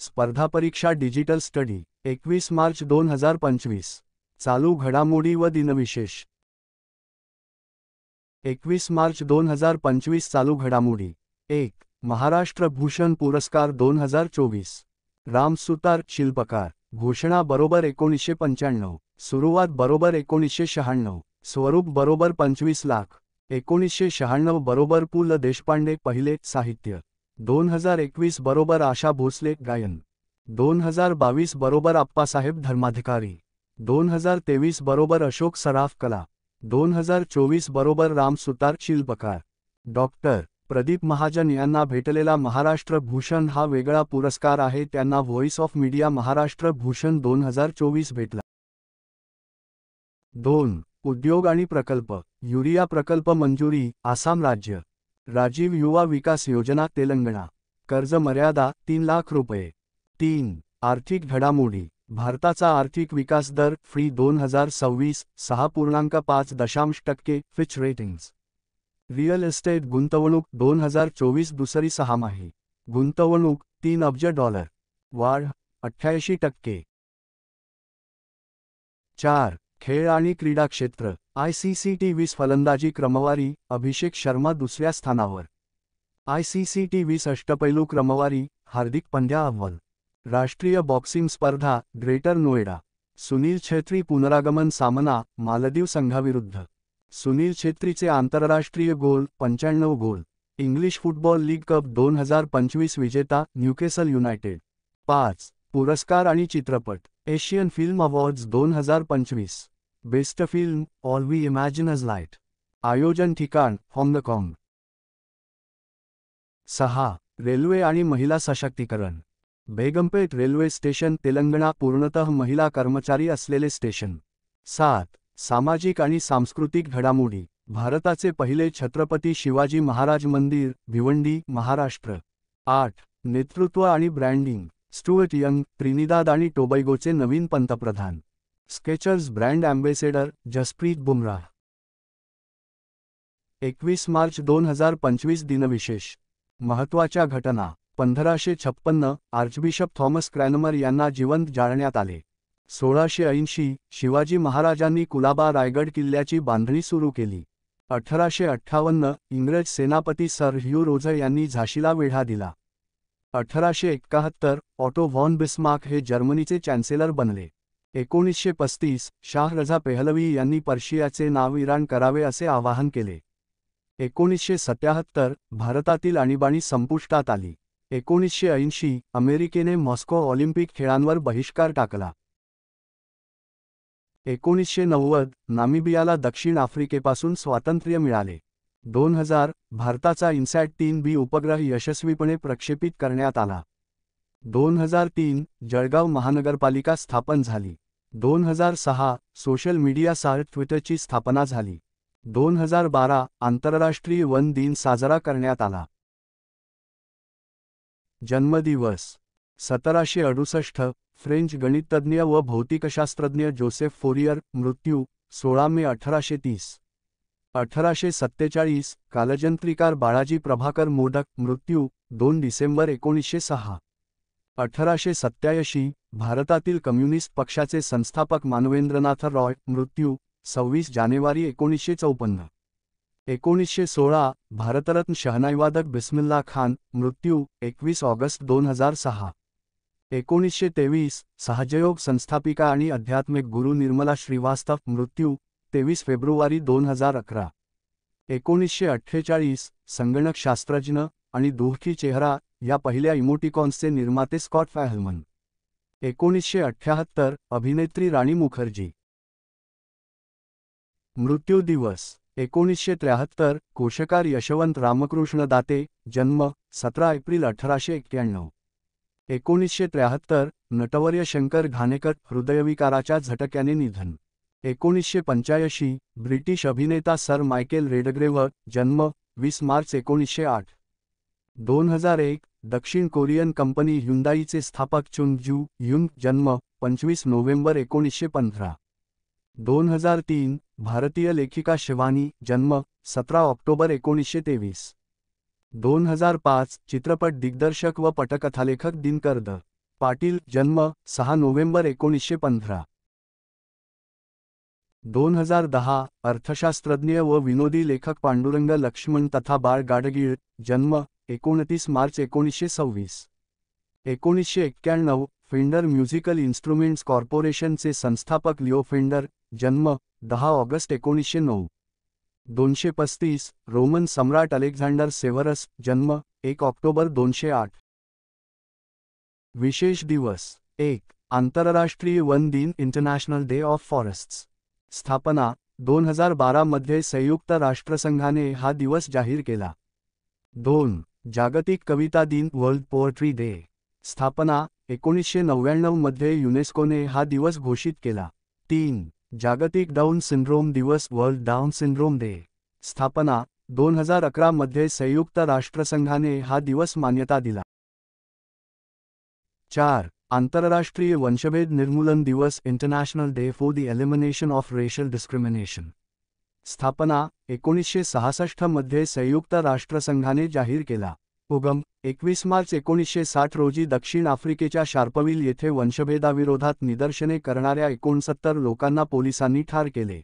स्पर्धा परीक्षा digital study 21 March 2025 चालू घडामोडी व दिनविशेष 21 मार्च 2025 चालू घडामोडी 1. महाराष्ट्र भूषण पुरस्कार 2024 राम सुतार शिल्पकार घोषणा बरोबर 1995 सुरुवात बरोबर 1996 स्वरूप बरोबर 25 लाख 1996 बरोबर पु ल देशपांडे पहिले साहित्य 2021 बरोबर आशा भोसले गायन 2022 बरोबर आप्पासाहेब धर्माधिकारी 2023 बरोबर अशोक सराफ कला 2024 बरोबर राम सुतार शिल्पकार डॉक्टर प्रदीप महाजन यांना भेटलेला महाराष्ट्र भूषण हा वेगळा पुरस्कार आहे. त्यांना voice of media Maharashtra Bhushan 2024 भेटला. 2. उद्योग आणि प्रकल्प युरिया प्रकल्प मंजुरी आसाम राज्य राजीव युवा विकास योजना तेलंगणा कर्ज मर्यादा 3 लाख रुपये 3. आर्थिक घडामोडी भारताचा आर्थिक विकास दर फ्री 2026 6.5% फिच रेटिंग्ज रिअल इस्टेट गुंतवणूक 2024 दुसरी सहामाही गुंतवणूक $3 अब्ज वाढ 88%. 4. खेळ आणि क्रीडा क्षेत्र ICC T20 फलंदाजी क्रमवारी अभिषेक शर्मा दुसऱ्या स्थानावर ICC T20 अष्टपैलू क्रमवारी हार्दिक पंड्या अव्वल राष्ट्रीय बॉक्सिंग स्पर्धा ग्रेटर नोएडा सुनील छेत्री पुनरागमन सामना मालदीव संघाविरुद्ध सुनील छेत्रीचे आंतरराष्ट्रीय goal 95 goal English football league cup 2025 विजेता न्यूकॅसल युनायटेड 5. पुरस्कार आणि चित्रपट Asian film awards 2025 best film all we imagine as light आयोजन ठिकाण हाँगकाँग 6. रेल्वे आणि महिला सशक्तीकरण बेगमपेट रेल्वे स्टेशन तेलंगणा पूर्णतः महिला कर्मचारी असलेले स्टेशन 7. सामाजिक आणि सांस्कृतिक घडामोडी भारताचे पहिले छत्रपती शिवाजी महाराज मंदिर भिवंडी महाराष्ट्र 8. नेतृत्व आणि ब्रँडिंग स्टुअर्ट यंग त्रिनिदाद आणि टोबैगोचे नवीन पंतप्रधान Skechers brand ambassador Jasprit Bumrah 21 March 2025 दिनविशेष महत्त्वाच्या घटना 1556 आर्चबिशप थॉमस क्रॅनमर यांना जिवंत जाळण्यात आले. 1680 शिवाजी महाराजांनी कुलाबा रायगड किल्ल्याची बांधणी सुरू केली. 1858 इंग्रज सेनापती सर ह्यू रोझर यांनी झाशीला वेढा दिला. 1871 ऑटो व्हॉन बिस्मार्क हे जर्मनीचे चॅन्सेलर बनले. 1935 शाह रझा पेहलवी यांनी पर्शियाचे नाव इराण करावे असे आवाहन केले. 1977 भारतातील आणीबाणी संपुष्टात आली. 1980 अमेरिकेने मॉस्को ऑलिम्पिक खेळांवर बहिष्कार टाकला. 1990 नामिबियाला दक्षिण आफ्रिकेपासून स्वातंत्र्य मिळाले. 2000 भारताचा इन्सॅट 3B उपग्रह यशस्वीपणे प्रक्षेपित करण्यात आला. 2003 जळगाव महानगरपालिका स्थापन झाली. 2006 सोशल मीडिया साइट ट्विटरची स्थापना झाली. 2012 आंतरराष्ट्रीय वन दिन साजरा करण्यात आला. जन्मदिवस 1768 फ्रेंच गणितज्ञ व भौतिकशास्त्रज्ञ जोसेफ फोरियर मृत्यू 16 मे 1830. 1847 कालजंत्रीकार बाळाजी प्रभाकर मोडक मृत्यू 2 डिसेंबर 1906. 1887 भारतातील कम्युनिस्ट पक्षाचे संस्थापक मानवेंद्रनाथ रॉय मृत्यू 26 जानेवारी 1954. 1916 भारतरत्न शहनाईवादक बिस्मिल्ला खान मृत्यू 21 ऑगस्ट 2006. 1923 सहजयोग संस्थापिका आणि आध्यात्मिक गुरु निर्मला श्रीवास्तव मृत्यू 23 फेब्रुवारी 2011. 1948 संगणकशास्त्रज्ञ आणि दुःखी चेहरा या पहिल्या इमोटिकॉन्सचे निर्माते स्कॉट फॅहलमन. 1978 अभिनेत्री राणी मुखर्जी मृत्यू दिवस 1973 कोशकार यशवंत रामकृष्ण दाते जन्म 17 एप्रिल 1891. 1973 नटवर्य शंकर घाणेकर हृदयविकाराच्या झटक्याने निधन. 1985 ब्रिटिश अभिनेता सर मायकेल रेडग्रेव्ह जन्म 20 मार्च 1908. 2001 दक्षिण कोरियन कंपनी ह्युंदाईचे स्थापक चुंग जू ह्युंग जन्म 25 नोव्हेंबर 1915. 2003 भारतीय लेखिका शिवानी जन्म 17 ऑक्टोबर 1923. 2005 चित्रपट दिग्दर्शक व पटकथालेखक दिनकर द पाटील जन्म 6 नोव्हेंबर 1915. 2010 अर्थशास्त्रज्ञ व विनोदी लेखक पांडुरंग लक्ष्मण तथा बाळ गाडगीळ जन्म 29 मार्च 1926. 1991 फेंडर म्युझिकल इन्स्ट्रुमेंट्स कॉर्पोरेशनचे संस्थापक लिओ फेंडर जन्म 10 ऑगस्ट 1909. 235 रोमन सम्राट अलेक्झांडर सेव्हरस जन्म 1 ऑक्टोबर 208. विशेष दिवस 1 आंतरराष्ट्रीय वन दिन इंटरनॅशनल डे ऑफ फॉरेस्ट्स. स्थापना 2012 मध्ये संयुक्त राष्ट्रसंघाने हा दिवस जाहीर केला. 2 जागतिक कविता दिन वर्ल्ड पोएट्री डे. स्थापना 1999 मध्ये युनेस्कोने हा दिवस घोषित केला. 3 जागतिक डाऊन सिंड्रोम दिवस वर्ल्ड डाऊन सिंड्रोम डे. स्थापना 2011 मध्ये संयुक्त राष्ट्रसंघाने हा दिवस मान्यता दिला. 4 आंतरराष्ट्रीय वंशभेद निर्मूलन दिवस international day for the elimination of racial discrimination. स्थापना 1966 मध्ये संयुक्त राष्ट्रसंघाने जाहीर केला. उगम 21 मार्च 1960 रोजी दक्षिण आफ्रिकेच्या शार्पविल येथे वंशभेदाविरोधात निदर्शने करणाऱ्या 69 लोकांना पोलिसांनी ठार केले.